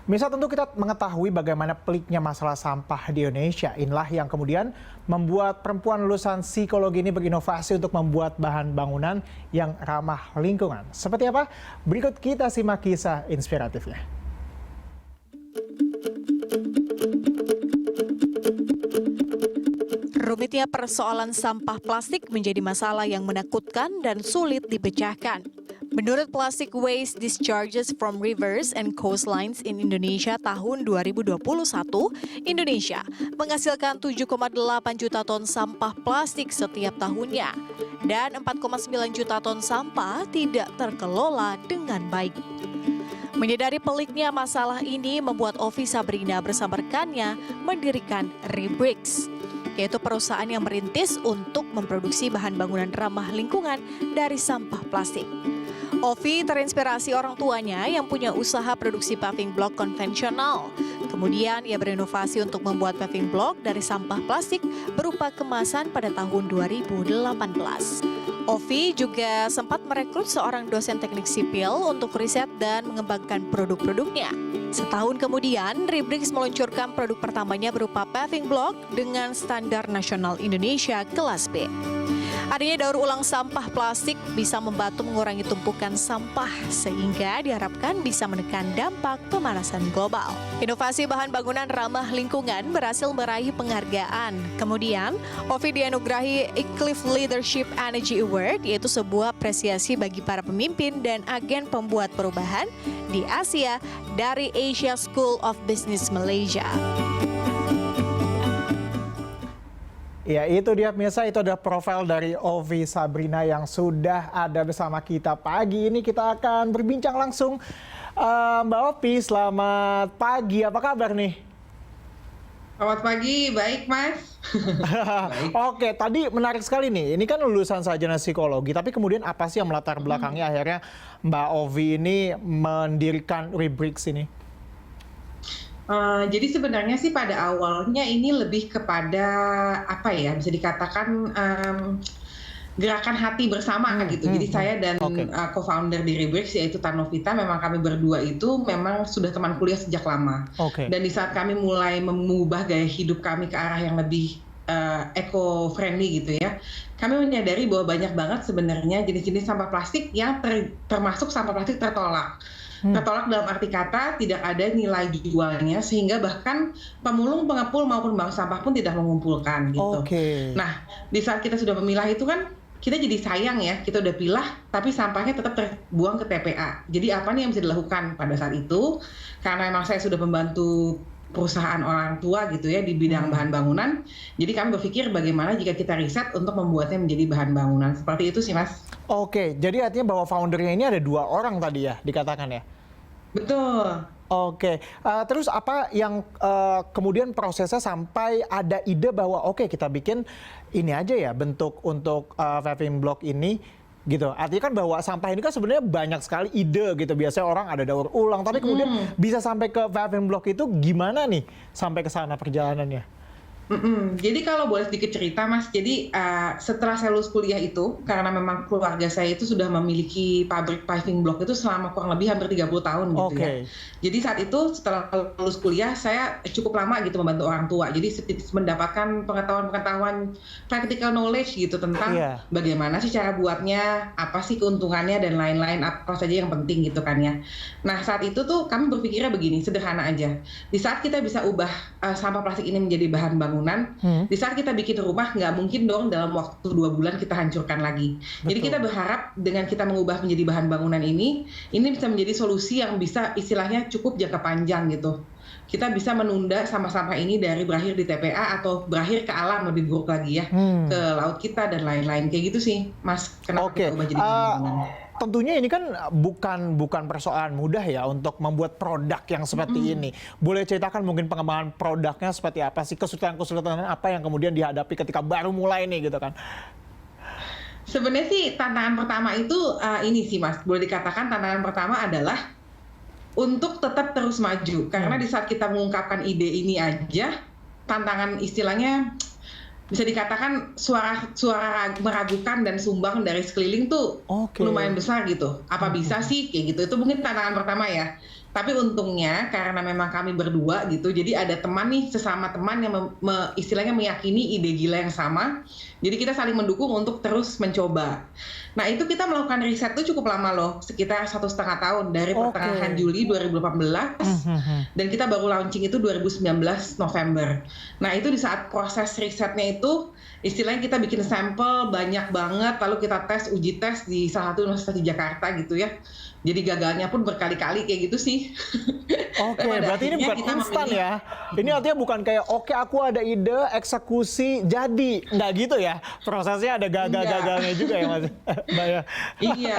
Misal tentu kita mengetahui bagaimana peliknya masalah sampah di Indonesia. Inilah yang kemudian membuat perempuan lulusan psikologi ini berinovasi untuk membuat bahan bangunan yang ramah lingkungan. Seperti apa? Berikut kita simak kisah inspiratifnya. Rumitnya persoalan sampah plastik menjadi masalah yang menakutkan dan sulit dipecahkan. Menurut Plastic Waste Discharges from Rivers and Coastlines in Indonesia tahun 2021, Indonesia menghasilkan 7,8 juta ton sampah plastik setiap tahunnya dan 4,9 juta ton sampah tidak terkelola dengan baik. Menyadari peliknya masalah ini membuat Ovi Sabrina bersama rekannya mendirikan Rebricks, yaitu perusahaan yang merintis untuk memproduksi bahan bangunan ramah lingkungan dari sampah plastik. Ovi terinspirasi orang tuanya yang punya usaha produksi paving block konvensional. Kemudian ia berinovasi untuk membuat paving block dari sampah plastik berupa kemasan pada tahun 2018. Ovi juga sempat merekrut seorang dosen teknik sipil untuk riset dan mengembangkan produk-produknya. Setahun kemudian, Rebricks meluncurkan produk pertamanya berupa paving block dengan standar nasional Indonesia kelas B. Adanya daur ulang sampah plastik bisa membantu mengurangi tumpukan sampah sehingga diharapkan bisa menekan dampak pemanasan global. Inovasi bahan bangunan ramah lingkungan berhasil meraih penghargaan. Kemudian, Ovi dianugerahi Eclipse Leadership Energy Award, yaitu sebuah apresiasi bagi para pemimpin dan agen pembuat perubahan di Asia dari Asia School of Business Malaysia. Ya, itu dia pemirsa, itu adalah profil dari Ovi Sabrina yang sudah ada bersama kita pagi ini. Kita akan berbincang langsung. Mbak Ovi, selamat pagi. Apa kabar nih? Selamat pagi, baik Mas. Baik. Oke, tadi menarik sekali nih. Ini kan lulusan sarjana psikologi, tapi kemudian apa sih yang melatar belakangnya akhirnya Mbak Ovi ini mendirikan Rebricks ini? Jadi sebenarnya sih pada awalnya ini lebih kepada apa ya, bisa dikatakan gerakan hati bersama gitu. Jadi saya dan co-founder di Rebricks yaitu Tanovita, memang kami berdua itu memang sudah teman kuliah sejak lama. Dan di saat kami mulai mengubah gaya hidup kami ke arah yang lebih eco-friendly gitu ya, kami menyadari bahwa banyak banget sebenarnya jenis-jenis sampah plastik yang termasuk sampah plastik tertolak. Tertolak dalam arti kata tidak ada nilai jualnya, sehingga bahkan pemulung, pengepul maupun bank sampah pun tidak mengumpulkan gitu. Nah, di saat kita sudah memilah itu kan kita jadi sayang ya, kita udah pilah tapi sampahnya tetap terbuang ke TPA. Jadi apa nih yang bisa dilakukan pada saat itu? Karena memang saya sudah membantu perusahaan orang tua gitu ya di bidang bahan bangunan. Jadi kami berpikir bagaimana jika kita riset untuk membuatnya menjadi bahan bangunan. Seperti itu sih Mas. Oke, jadi artinya bahwa foundernya ini ada 2 orang tadi ya dikatakan ya? Betul. Oke, terus apa yang kemudian prosesnya sampai ada ide bahwa oke kita bikin ini aja ya bentuk untuk paving block ini gitu. Artinya kan bahwa sampah ini kan sebenarnya banyak sekali ide gitu. Biasanya orang ada daur ulang, tapi kemudian bisa sampai ke paving block itu gimana nih sampai ke sana perjalanannya? Jadi kalau boleh sedikit cerita Mas, jadi setelah saya lulus kuliah itu, karena memang keluarga saya itu sudah memiliki pabrik paving block itu selama kurang lebih hampir 30 tahun gitu ya. Jadi saat itu setelah lulus kuliah saya cukup lama gitu membantu orang tua. Jadi mendapatkan pengetahuan practical knowledge gitu tentang bagaimana sih cara buatnya, apa sih keuntungannya dan lain-lain, apa saja yang penting gitu kan ya. Nah saat itu tuh kami berpikirnya begini, sederhana aja. Di saat kita bisa ubah sampah plastik ini menjadi bahan bangunan, di saat kita bikin rumah nggak mungkin dong dalam waktu 2 bulan kita hancurkan lagi. Jadi kita berharap dengan kita mengubah menjadi bahan bangunan ini bisa menjadi solusi yang bisa istilahnya cukup jangka panjang gitu. Kita bisa menunda sampah-sampah ini dari berakhir di TPA atau berakhir ke alam lebih buruk lagi ya, ke laut kita dan lain-lain kayak gitu sih Mas. Kenapa kita ubah jadi bahan bangunan? Tentunya ini kan bukan persoalan mudah ya untuk membuat produk yang seperti ini. Boleh ceritakan mungkin pengembangan produknya seperti apa sih, kesulitan-kesulitan apa yang kemudian dihadapi ketika baru mulai nih gitu kan? Sebenarnya sih tantangan pertama itu ini sih Mas, boleh dikatakan tantangan pertama adalah untuk tetap terus maju. Karena di saat kita mengungkapkan ide ini aja, tantangan istilahnya bisa dikatakan suara meragukan dan sumbang dari sekeliling tuh lumayan besar gitu. Apa bisa sih kayak gitu? Itu mungkin tantangan pertama ya. Tapi untungnya karena memang kami berdua gitu, jadi ada teman nih, sesama teman yang istilahnya meyakini ide gila yang sama. Jadi kita saling mendukung untuk terus mencoba. Nah itu kita melakukan riset tuh cukup lama loh, sekitar 1,5 tahun dari pertengahan Juli 2018 dan kita baru launching itu 2019 November. Nah itu di saat proses risetnya itu istilahnya kita bikin sampel banyak banget, lalu kita uji tes di salah satu universitas di Jakarta gitu ya. Jadi gagalnya pun berkali-kali kayak gitu sih. Oke, berarti ini bukan instan ya. Ini artinya bukan kayak oke aku ada ide, eksekusi, jadi. Nggak gitu ya. Prosesnya ada gagal-gagalnya juga ya Mas. Mbak ya. Iya.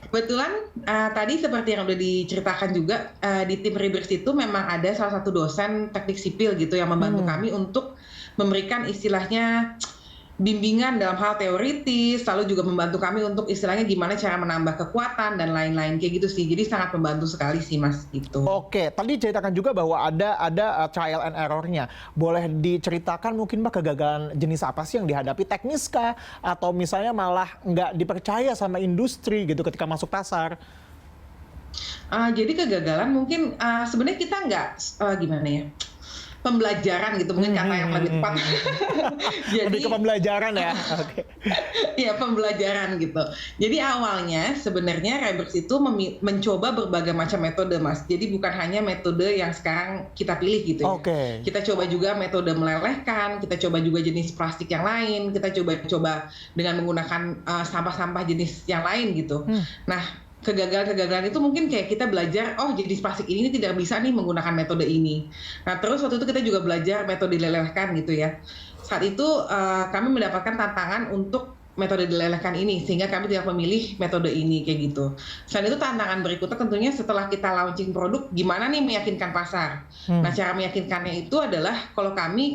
Kebetulan tadi seperti yang udah diceritakan juga di tim Rebirth itu memang ada salah satu dosen teknik sipil gitu yang membantu kami untuk memberikan istilahnya bimbingan dalam hal teoritis, lalu juga membantu kami untuk istilahnya gimana cara menambah kekuatan dan lain-lain kayak gitu sih. Jadi sangat membantu sekali sih Mas itu. Oke, tadi ceritakan juga bahwa ada trial and error-nya. Boleh diceritakan mungkin Mbak kegagalan jenis apa sih yang dihadapi, teknis kah? Atau misalnya malah nggak dipercaya sama industri gitu ketika masuk pasar? Jadi kegagalan mungkin sebenarnya kita nggak gimana ya, pembelajaran gitu mungkin kata yang lebih tepat. Jadi, lebih ke pembelajaran ya. Oke. Iya pembelajaran gitu. Jadi awalnya sebenarnya Rebirth itu mencoba berbagai macam metode Mas. Jadi bukan hanya metode yang sekarang kita pilih gitu ya. Kita coba juga metode melelehkan, kita coba juga jenis plastik yang lain, kita coba dengan menggunakan sampah-sampah jenis yang lain gitu. Nah kegagalan itu mungkin kayak kita belajar, oh jenis plastik ini tidak bisa nih menggunakan metode ini. Nah terus waktu itu kita juga belajar metode dilelehkan gitu ya. Saat itu kami mendapatkan tantangan untuk metode dilelehkan ini, sehingga kami tidak memilih metode ini kayak gitu. Selain itu tantangan berikutnya tentunya setelah kita launching produk, gimana nih meyakinkan pasar. Nah cara meyakinkannya itu adalah kalau kami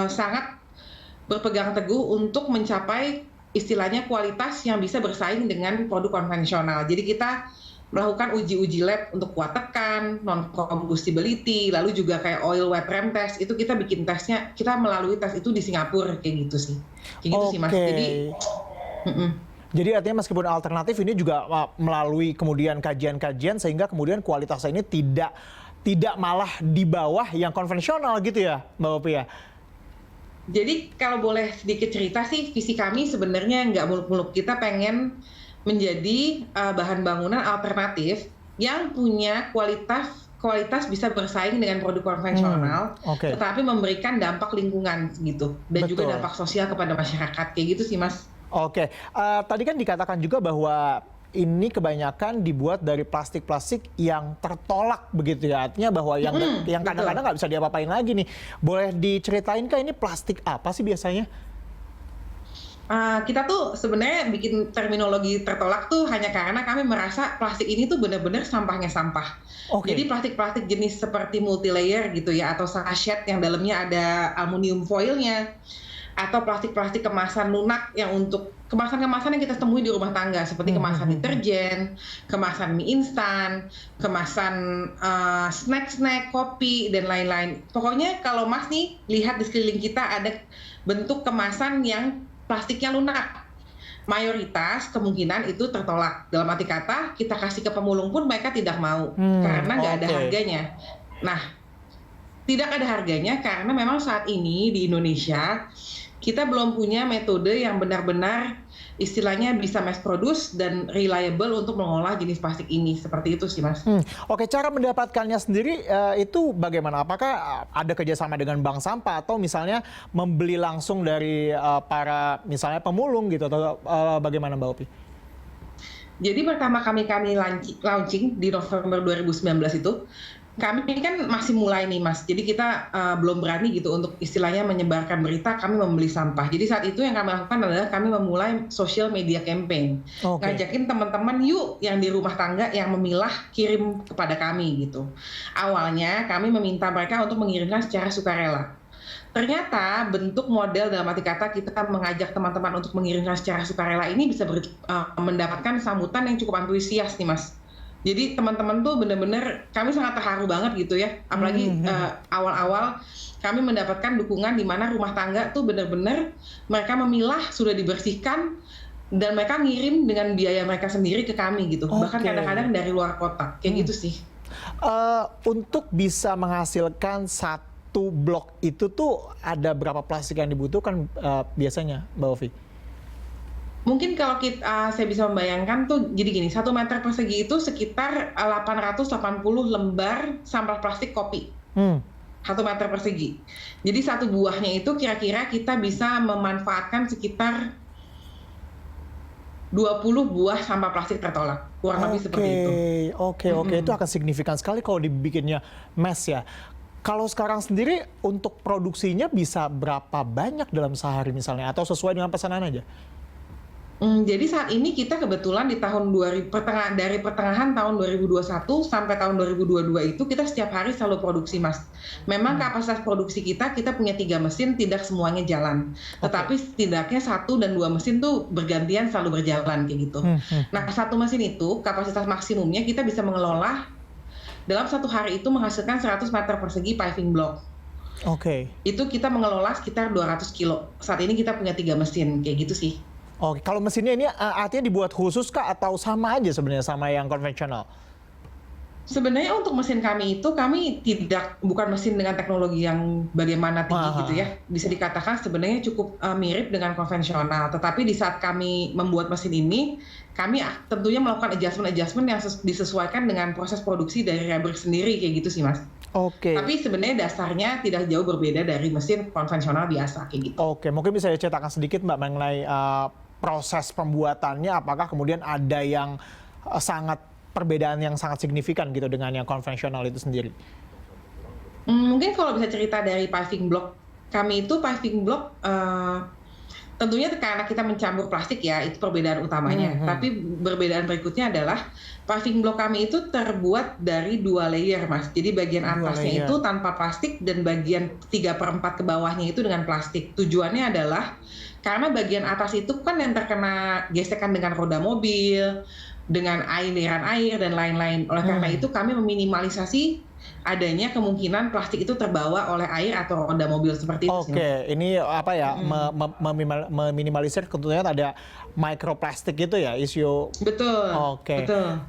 sangat berpegang teguh untuk mencapai istilahnya kualitas yang bisa bersaing dengan produk konvensional. Jadi kita melakukan uji-uji lab untuk kuat tekan, non-combustibility, lalu juga kayak oil wet rem test, itu kita bikin tesnya, kita melalui tes itu di Singapura kayak gitu sih. Kayak gitu sih Mas. Jadi artinya meskipun alternatif ini juga melalui kemudian kajian-kajian sehingga kemudian kualitasnya ini tidak malah di bawah yang konvensional gitu ya Mbak Opi ya? Jadi kalau boleh sedikit cerita sih, visi kami sebenarnya nggak muluk-muluk. Kita pengen menjadi bahan bangunan alternatif yang punya kualitas bisa bersaing dengan produk konvensional, tetapi memberikan dampak lingkungan gitu, dan juga dampak sosial kepada masyarakat. Kayak gitu sih Mas. Oke, tadi kan dikatakan juga bahwa ini kebanyakan dibuat dari plastik-plastik yang tertolak begitu ya, artinya bahwa yang kadang-kadang nggak bisa diapa-apain lagi nih. Boleh diceritain kah ini plastik apa sih biasanya? Kita tuh sebenarnya bikin terminologi tertolak tuh hanya karena kami merasa plastik ini tuh benar-benar sampahnya sampah. Jadi plastik-plastik jenis seperti multilayer gitu ya, atau sachet yang dalamnya ada aluminium foilnya, atau plastik-plastik kemasan lunak yang untuk kemasan-kemasan yang kita temui di rumah tangga seperti kemasan deterjen, kemasan mie instan, kemasan snack-snack, kopi dan lain-lain. Pokoknya kalau Mas nih lihat di sekeliling kita ada bentuk kemasan yang plastiknya lunak, mayoritas kemungkinan itu tertolak. Dalam arti kata kita kasih ke pemulung pun mereka tidak mau karena nggak ada harganya. Nah tidak ada harganya karena memang saat ini di Indonesia kita belum punya metode yang benar-benar istilahnya bisa mass produce dan reliable untuk mengolah jenis plastik ini. Seperti itu sih Mas. Oke, cara mendapatkannya sendiri itu bagaimana? Apakah ada kerjasama dengan bank sampah atau misalnya membeli langsung dari para misalnya pemulung gitu, atau bagaimana Mbak Opi? Jadi pertama kami launching di November 2019 itu, kami ini kan masih mulai nih Mas, jadi kita belum berani gitu untuk istilahnya menyebarkan berita kami membeli sampah. Jadi saat itu yang kami lakukan adalah kami memulai social media campaign, ngajakin teman-teman yuk yang di rumah tangga yang memilah kirim kepada kami gitu. Awalnya kami meminta mereka untuk mengirimkan secara sukarela. Ternyata bentuk model dalam arti kata kita mengajak teman-teman untuk mengirimkan secara sukarela ini bisa mendapatkan sambutan yang cukup antusias nih Mas. Jadi teman-teman tuh benar-benar kami sangat terharu banget gitu ya, apalagi awal-awal kami mendapatkan dukungan di mana rumah tangga tuh benar-benar mereka memilah, sudah dibersihkan, dan mereka ngirim dengan biaya mereka sendiri ke kami gitu, bahkan kadang-kadang dari luar kota, kayak gitu sih. Untuk bisa menghasilkan satu blok itu tuh ada berapa plastik yang dibutuhkan biasanya, Mbak Ovi? Mungkin kalau saya bisa membayangkan tuh jadi gini, 1 meter persegi itu sekitar 880 lembar sampah plastik kopi. 1 meter persegi. Jadi satu buahnya itu kira-kira kita bisa memanfaatkan sekitar 20 buah sampah plastik tertolak. Kurang lebih seperti itu. Oke. Itu akan signifikan sekali kalau dibikinnya mass ya. Kalau sekarang sendiri untuk produksinya bisa berapa banyak dalam sehari misalnya? Atau sesuai dengan pesanan aja? Jadi saat ini kita kebetulan di tahun dari pertengahan tahun 2021 sampai tahun 2022 itu kita setiap hari selalu produksi, Mas. Memang kapasitas produksi kita punya 3 mesin, tidak semuanya jalan. Tetapi setidaknya 1 dan 2 mesin tuh bergantian selalu berjalan kayak gitu. Nah, 1 mesin itu kapasitas maksimumnya kita bisa mengelola dalam 1 hari itu menghasilkan 100 meter persegi paving block. Itu kita mengelola sekitar 200 kilo. Saat ini kita punya 3 mesin kayak gitu sih. Oke, kalau mesinnya ini artinya dibuat khusus kah atau sama aja sebenarnya sama yang konvensional? Sebenarnya untuk mesin kami itu kami bukan mesin dengan teknologi yang bagaimana tinggi gitu ya. Bisa dikatakan sebenarnya cukup mirip dengan konvensional. Tetapi di saat kami membuat mesin ini, kami tentunya melakukan adjustment yang disesuaikan dengan proses produksi dari Rebrix sendiri kayak gitu sih, Mas. Tapi sebenarnya dasarnya tidak jauh berbeda dari mesin konvensional biasa kayak gitu. Mungkin bisa diceritakan sedikit Mbak mengenai proses pembuatannya, apakah kemudian ada yang perbedaan yang sangat signifikan gitu dengan yang konvensional itu sendiri? Mungkin kalau bisa cerita dari paving block, kami itu paving block tentunya karena kita mencampur plastik ya, itu perbedaan utamanya. Tapi perbedaan berikutnya adalah paving block kami itu terbuat dari 2 layer, Mas. Jadi bagian atasnya itu tanpa plastik dan bagian 3/4 ke bawahnya itu dengan plastik. Tujuannya adalah karena bagian atas itu kan yang terkena gesekan dengan roda mobil, dengan aliran air dan lain-lain. Oleh karena itu kami meminimalisasi adanya kemungkinan plastik itu terbawa oleh air atau roda mobil seperti itu. Ini apa ya, meminimalisir tentunya ada microplastik gitu ya, isu. Betul. Betul.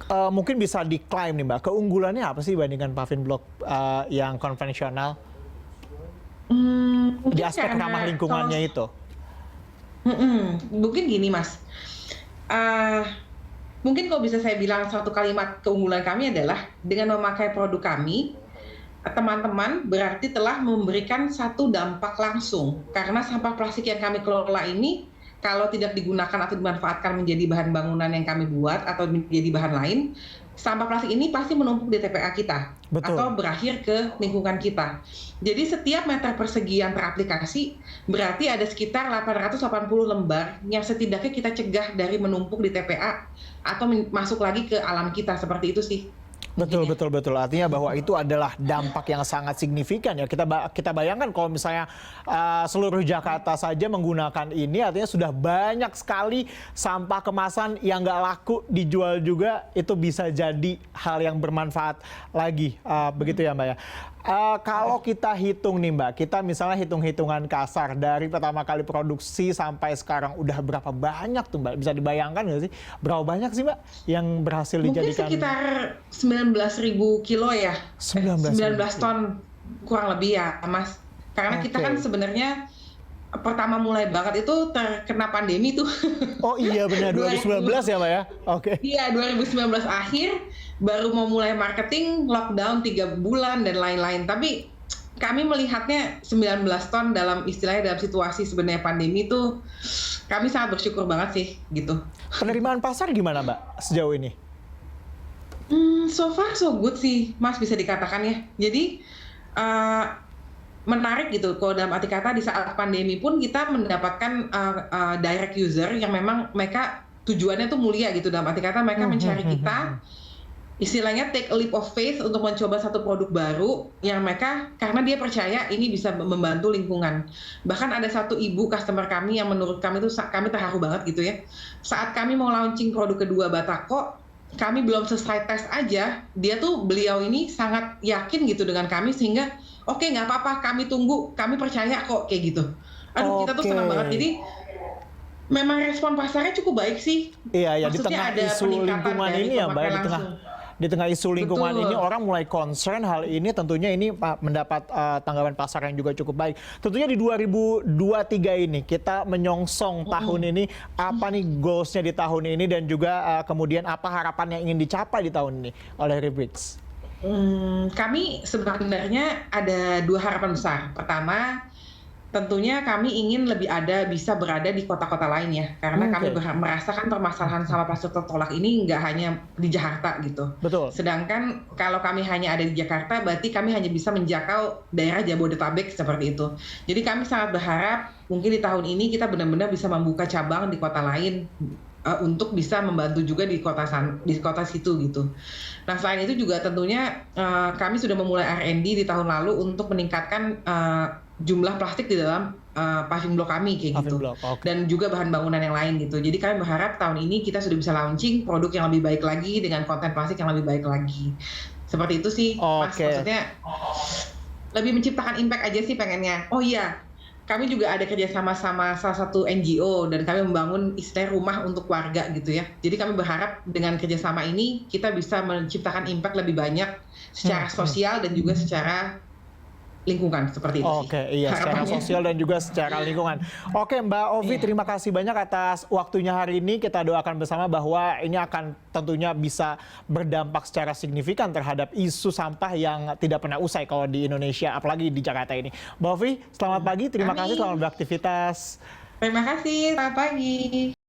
Mungkin bisa diklaim nih Mbak, keunggulannya apa sih dibandingkan paving block yang konvensional? Di aspek ramah lingkungannya itu. Mungkin gini Mas, mungkin kalau bisa saya bilang satu kalimat keunggulan kami adalah dengan memakai produk kami, teman-teman berarti telah memberikan satu dampak langsung. Karena sampah plastik yang kami kelola ini, kalau tidak digunakan atau dimanfaatkan menjadi bahan bangunan yang kami buat atau menjadi bahan lain, sampah plastik ini pasti menumpuk di TPA kita. Atau berakhir ke lingkungan kita. Jadi setiap meter persegi yang teraplikasi, berarti ada sekitar 880 lembar yang setidaknya kita cegah dari menumpuk di TPA atau masuk lagi ke alam kita, seperti itu sih. Betul. Artinya bahwa itu adalah dampak yang sangat signifikan ya. Kita bayangkan kalau misalnya seluruh Jakarta saja menggunakan ini, artinya sudah banyak sekali sampah kemasan yang nggak laku dijual juga, itu bisa jadi hal yang bermanfaat lagi. Begitu ya Mbak ya. Kalau kita hitung nih Mbak, kita misalnya hitung-hitungan kasar dari pertama kali produksi sampai sekarang udah berapa banyak tuh Mbak? Bisa dibayangkan nggak sih? Berapa banyak sih Mbak yang berhasil dijadikan? Mungkin sekitar 19.000 kilo ya. 19 ton kurang lebih ya Mas. Karena kita kan sebenarnya pertama mulai banget itu terkena pandemi tuh. Oh iya benar, 2019 ya Mbak ya? Iya, 2019 akhir baru mau mulai marketing, lockdown 3 bulan dan lain-lain. Tapi kami melihatnya 19 ton dalam istilahnya dalam situasi sebenarnya pandemi itu kami sangat bersyukur banget sih gitu. Penerimaan pasar gimana Mbak sejauh ini? So far so good sih Mas, bisa dikatakan ya. Jadi menarik gitu, kalau dalam arti kata di saat pandemi pun kita mendapatkan direct user yang memang mereka tujuannya tuh mulia gitu, dalam arti kata mereka mencari kita, istilahnya take a leap of faith untuk mencoba satu produk baru yang mereka, karena dia percaya ini bisa membantu lingkungan. Bahkan ada satu ibu customer kami yang menurut kami tuh kami terharu banget gitu ya, saat kami mau launching produk kedua Batako, kami belum selesai tes aja, beliau ini sangat yakin gitu dengan kami sehingga oke, nggak apa-apa, kami tunggu, kami percaya kok, kayak gitu. Aduh, kita tuh senang banget. Jadi memang respon pasarnya cukup baik sih. Iya, di tengah isu lingkungan ini ya Mbak, Di tengah isu lingkungan Betul. ini orang mulai concern hal ini, tentunya ini mendapat tanggapan pasar yang juga cukup baik. Tentunya di 2023 ini kita menyongsong tahun ini, apa nih goalsnya di tahun ini dan juga kemudian apa harapan yang ingin dicapai di tahun ini oleh Rebrix? Kami sebenarnya ada 2 harapan besar. Pertama, tentunya kami ingin lebih bisa berada di kota-kota lain ya, karena kami merasakan permasalahan sampah plastik tertolak ini nggak hanya di Jakarta gitu. Betul. Sedangkan kalau kami hanya ada di Jakarta, berarti kami hanya bisa menjangkau daerah Jabodetabek seperti itu. Jadi kami sangat berharap mungkin di tahun ini kita benar-benar bisa membuka cabang di kota lain, untuk bisa membantu juga di kota situ gitu. Nah, selain itu juga tentunya kami sudah memulai R&D di tahun lalu untuk meningkatkan jumlah plastik di dalam paving block kami kayak gitu. Dan juga bahan bangunan yang lain gitu. Jadi kami berharap tahun ini kita sudah bisa launching produk yang lebih baik lagi dengan konten plastik yang lebih baik lagi. Seperti itu sih, Mas. Maksudnya lebih menciptakan impact aja sih pengennya. Oh iya, kami juga ada kerjasama sama salah satu NGO dan kami membangun istilah rumah untuk warga gitu ya. Jadi kami berharap dengan kerjasama ini kita bisa menciptakan impact lebih banyak secara sosial dan juga secara lingkungan seperti itu sih. Oke, iya, secara sosial dan juga secara lingkungan. Oke, Mbak Ovi, terima kasih banyak atas waktunya hari ini. Kita doakan bersama bahwa ini akan tentunya bisa berdampak secara signifikan terhadap isu sampah yang tidak pernah usai kalau di Indonesia, apalagi di Jakarta ini. Mbak Ovi, selamat pagi, terima kasih, selamat beraktivitas. Terima kasih, selamat pagi.